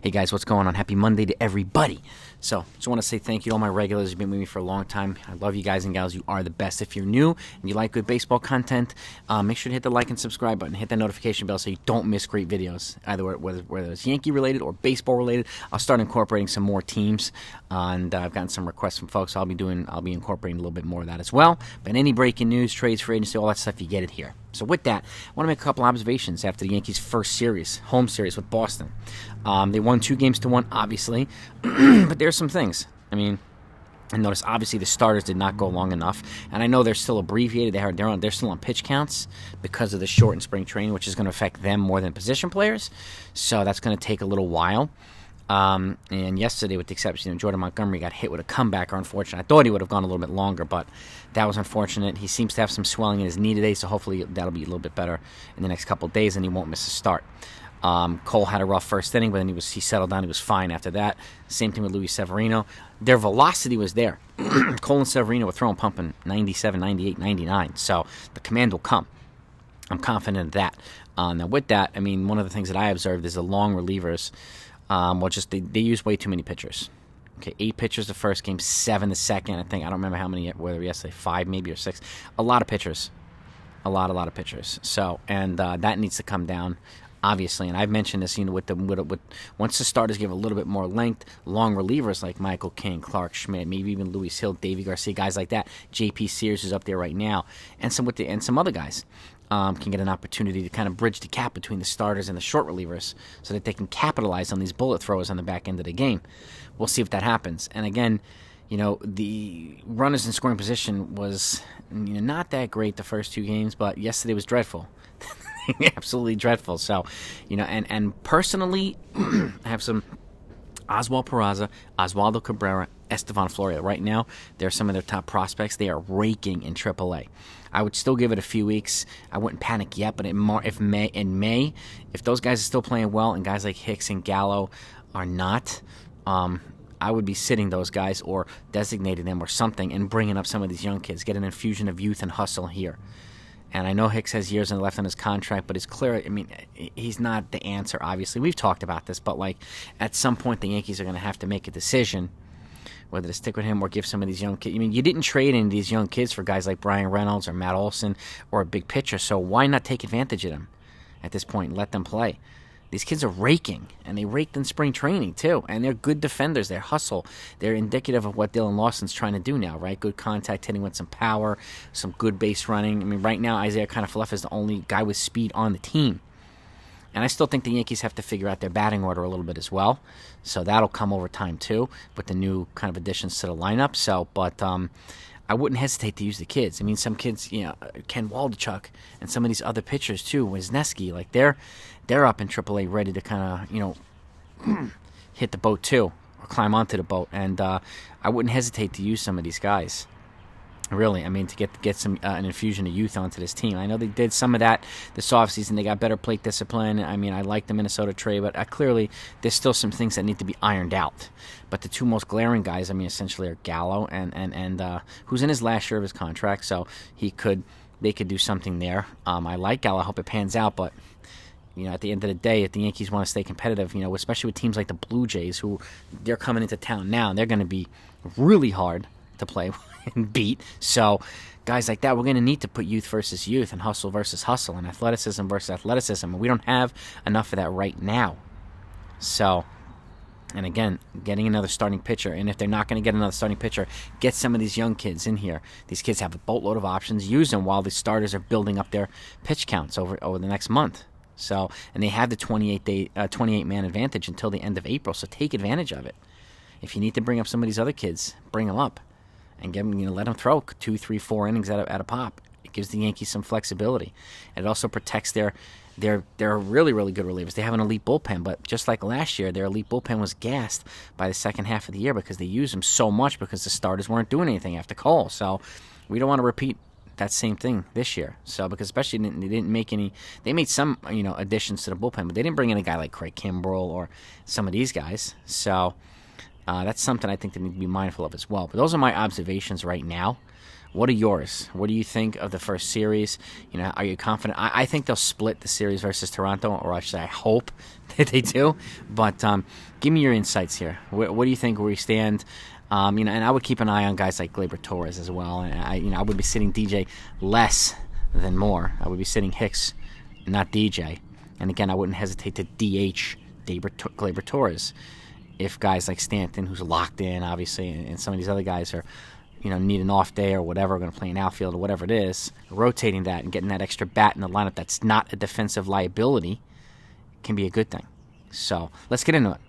Hey guys, what's going on? Happy Monday to everybody. So, just want to say thank you to all my regulars who've been with me for a long time. I love you guys and gals. You are the best. If you're new and you like good baseball content, make sure to hit the like and subscribe button. Hit that notification bell so you don't miss great videos, either whether it's Yankee related or baseball related. I'll start incorporating some more teams, and I've gotten some requests from folks. I'll be incorporating a little bit more of that as well. But any breaking news, trades, free agency, all that stuff, you get it here. So with that, I want to make a couple observations after the Yankees' first series, home series with Boston. They won 2-1, obviously, but there's some things. I mean, and notice obviously the starters did not go long enough, and I know they're still abbreviated. They're still on pitch counts because of the shortened spring training, which is going to affect them more than position players. So that's going to take a little while. And yesterday, with the exception of Jordan Montgomery, got hit with a comebacker, unfortunately. I thought he would have gone a little bit longer, but that was unfortunate. He seems to have some swelling in his knee today, so hopefully that'll be a little bit better in the next couple of days, and he won't miss a start. Cole had a rough first inning, but then he settled down. He was fine after that. Same thing with Luis Severino. Their velocity was there. Cole and Severino were throwing, pumping 97, 98, 99, so the command will come. I'm confident of that. Now, with that, I mean, one of the things that I observed is the long relievers. They use way too many pitchers. Okay, 8 pitchers the first game, 7 the second. I don't remember how many whether yesterday, 5 maybe or 6. A lot of pitchers, a lot of pitchers. So, and that needs to come down, obviously. And I've mentioned this, with once the starters give a little bit more length, long relievers like Michael King, Clark Schmidt, maybe even Luis Hill, Davey Garcia, guys like that. J.P. Sears is up there right now, and some other guys. Can get an opportunity to kind of bridge the gap between the starters and the short relievers so that they can capitalize on these bullet throwers on the back end of the game. We'll see if that happens. And again, the runners in scoring position was not that great the first 2 games, but yesterday was dreadful. Absolutely dreadful. So, and personally, I have some Oswald Peraza, Oswaldo Cabrera, Estevan Florial. Right now, they're some of their top prospects. They are raking in AAA. I would still give it a few weeks. I wouldn't panic yet, but in May, if those guys are still playing well and guys like Hicks and Gallo are not, I would be sitting those guys or designating them or something and bringing up some of these young kids. Get an infusion of youth and hustle here. And I know Hicks has years left on his contract, but it's clear, he's not the answer, obviously. We've talked about this, but, at some point the Yankees are going to have to make a decision whether to stick with him or give some of these young kids. You didn't trade any of these young kids for guys like Brian Reynolds or Matt Olson or a big pitcher, so why not take advantage of them at this point and let them play? These kids are raking, and they raked in spring training too, and they're good defenders. They hustle. They're indicative of what Dylan Lawson's trying to do now, right? Good contact hitting with some power, some good base running. Right now, Isaiah Kiner-Falefa is the only guy with speed on the team. And I still think the Yankees have to figure out their batting order a little bit as well. So that'll come over time too with the new kind of additions to the lineup. So, but I wouldn't hesitate to use the kids. Some kids, Ken Waldichuk and some of these other pitchers too, Wisniewski, they're up in AAA ready to kind of, hit the boat too or climb onto the boat. And I wouldn't hesitate to use some of these guys. Really, to get some an infusion of youth onto this team. I know they did some of that this offseason. They got better plate discipline. I like the Minnesota trade, but clearly there's still some things that need to be ironed out. But the 2 most glaring guys, essentially are Gallo and who's in his last year of his contract, so they could do something there. I like Gallo. I hope it pans out, but at the end of the day, if the Yankees want to stay competitive, especially with teams like the Blue Jays, who they're coming into town now, and they're going to be really hard to play and beat. So guys like that, we're going to need to put youth versus youth and hustle versus hustle and athleticism versus athleticism. And we don't have enough of that right now. So, and again, getting another starting pitcher. And if they're not going to get another starting pitcher, get some of these young kids in here. These kids have a boatload of options. Use them while the starters are building up their pitch counts over the next month. So, and they have the 28-man advantage until the end of April. So take advantage of it. If you need to bring up some of these other kids, bring them up. And get them, let them throw 2, 3, 4 innings at a pop. It gives the Yankees some flexibility. And it also protects their really, really good relievers. They have an elite bullpen, but just like last year, their elite bullpen was gassed by the second half of the year because they used them so much because the starters weren't doing anything after Cole. So we don't want to repeat that same thing this year. So because especially they didn't make any. They made some additions to the bullpen, but they didn't bring in a guy like Craig Kimbrell or some of these guys. So. That's something I think they need to be mindful of as well. But those are my observations right now What are yours? What do you think of the first series? You know, are you confident? I think they'll split the series versus Toronto, or actually I hope that they do. But give me your insights here. What do you think where we stand? You know, and I would keep an eye on guys like Gleyber Torres as well. And I would be sitting DJ less than more. I would be sitting Hicks, not DJ. And again, I wouldn't hesitate to DH Gleyber Torres if guys like Stanton, who's locked in, obviously, and some of these other guys are, you know, need an off day or whatever, going to play an outfield or whatever it is, rotating that and getting that extra bat in the lineup that's not a defensive liability can be a good thing. So let's get into it.